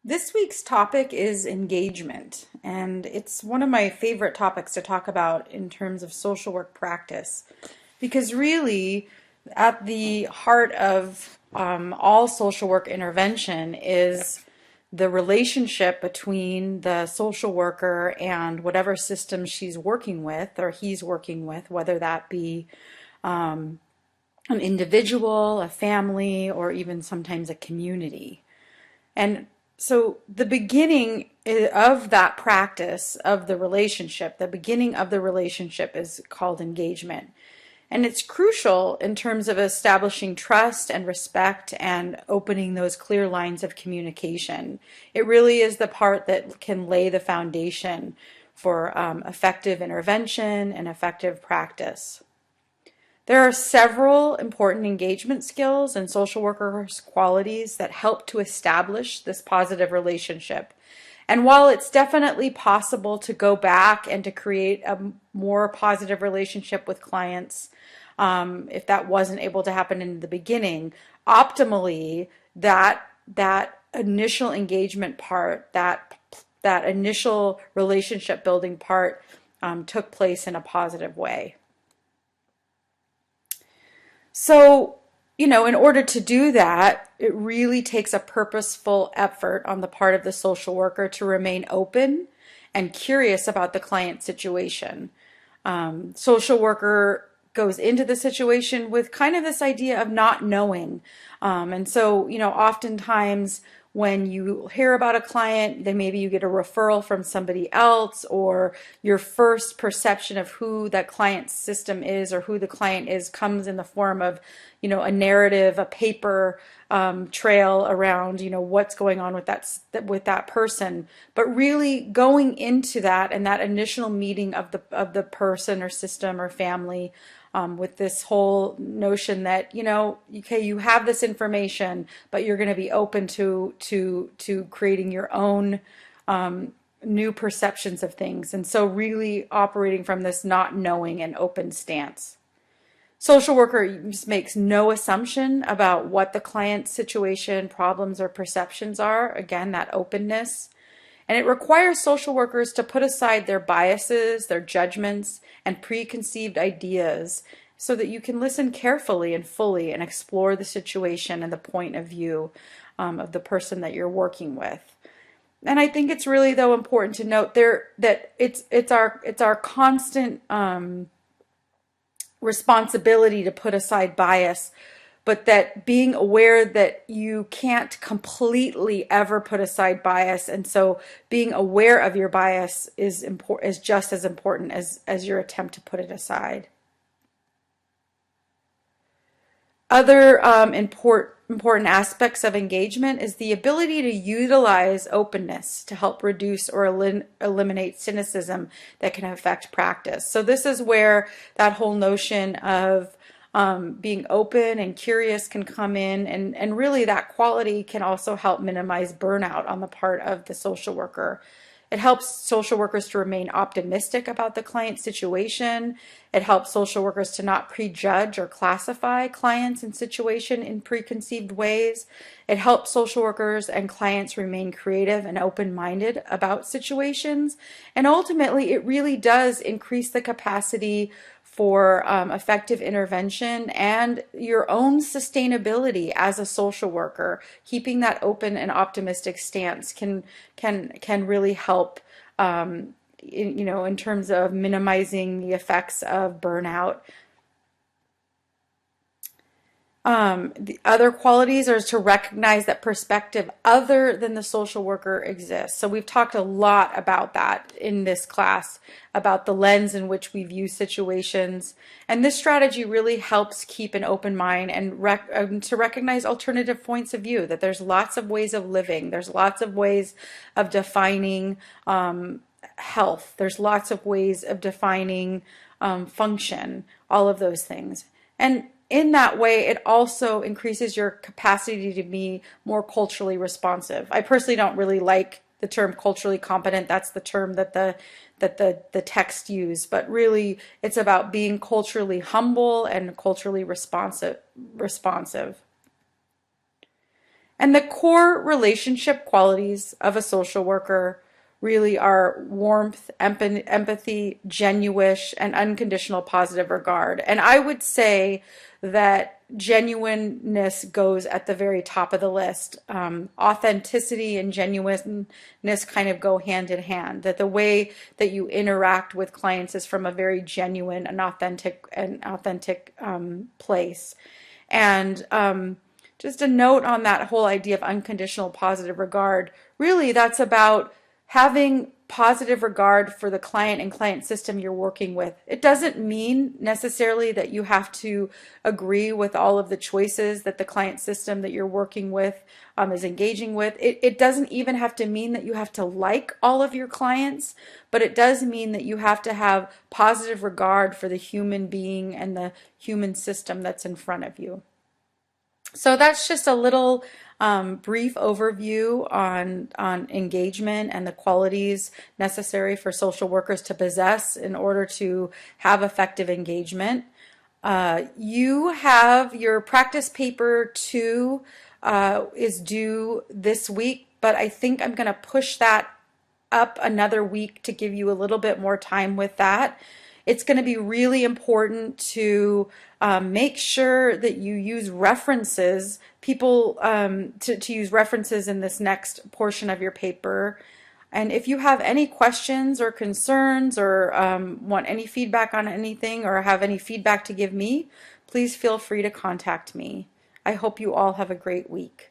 This week's topic is engagement, and it's one of my favorite topics to talk about in terms of social work practice. Because really, at the heart of all social work intervention is the relationship between the social worker and whatever system she's working with or he's working with, whether that be an individual, a family, or even sometimes a community. And so the beginning of that practice of the relationship, the beginning of the relationship is called engagement. And it's crucial in terms of establishing trust and respect and opening those clear lines of communication. It really is the part that can lay the foundation for effective intervention and effective practice. There are several important engagement skills and social workers' qualities that help to establish this positive relationship. And while it's definitely possible to go back and to create a more positive relationship with clients, if that wasn't able to happen in the beginning, optimally, that initial engagement part, that initial relationship building part, took place in a positive way. So, in order to do that, it really takes a purposeful effort on the part of the social worker to remain open and curious about the client situation. Social worker goes into the situation with kind of this idea of not knowing. And so, oftentimes when you hear about a client, then maybe you get a referral from somebody else, or your first perception of who that client's system is or who the client is comes in the form of, a narrative, a paper trail around, what's going on with that person. But really going into that and that initial meeting of the person or system or family, with this whole notion that, okay, you have this information, but you're going to be open to creating your own new perceptions of things. And so really operating from this not knowing and open stance. Social worker makes no assumption about what the client's situation, problems, or perceptions are. Again, that openness. And it requires social workers to put aside their biases, their judgments, and preconceived ideas so that you can listen carefully and fully and explore the situation and the point of view of the person that you're working with. And I think it's really, though, important to note there that it's our constant responsibility to put aside bias, but that being aware that you can't completely ever put aside bias, and so being aware of your bias is just as important as your attempt to put it aside. Other important aspects of engagement is the ability to utilize openness to help reduce or eliminate cynicism that can affect practice. So this is where that whole notion of being open and curious can come in, and really that quality can also help minimize burnout on the part of the social worker. It helps social workers to remain optimistic about the client situation. It helps social workers to not prejudge or classify clients and situation in preconceived ways. It helps social workers and clients remain creative and open-minded about situations. And ultimately, it really does increase the capacity for effective intervention and your own sustainability as a social worker. Keeping that open and optimistic stance can really help, in terms of minimizing the effects of burnout. The other qualities are to recognize that perspective other than the social worker exists. So we've talked a lot about that in this class, about the lens in which we view situations. And this strategy really helps keep an open mind and to recognize alternative points of view, that there's lots of ways of living. There's lots of ways of defining health. There's lots of ways of defining function, all of those things. And in that way, it also increases your capacity to be more culturally responsive. I personally don't really like the term culturally competent. That's the term that the text used, but really it's about being culturally humble and culturally responsive. And the core relationship qualities of a social worker really are warmth, empathy, genuine, and unconditional positive regard. And I would say that genuineness goes at the very top of the list. Authenticity and genuineness kind of go hand in hand. That the way that you interact with clients is from a very genuine and authentic place. And just a note on that whole idea of unconditional positive regard. Really, that's about having positive regard for the client and client system you're working with. It doesn't mean necessarily that you have to agree with all of the choices that the client system that you're working with is engaging with. It doesn't even have to mean that you have to like all of your clients, but it does mean that you have to have positive regard for the human being and the human system that's in front of you. So that's just a little brief overview on engagement and the qualities necessary for social workers to possess in order to have effective engagement. You have your practice paper 2 is due this week, but I think I'm going to push that up another week to give you a little bit more time with that. It's going to be really important to make sure that you use references, to use references in this next portion of your paper. And if you have any questions or concerns or want any feedback on anything or have any feedback to give me, please feel free to contact me. I hope you all have a great week.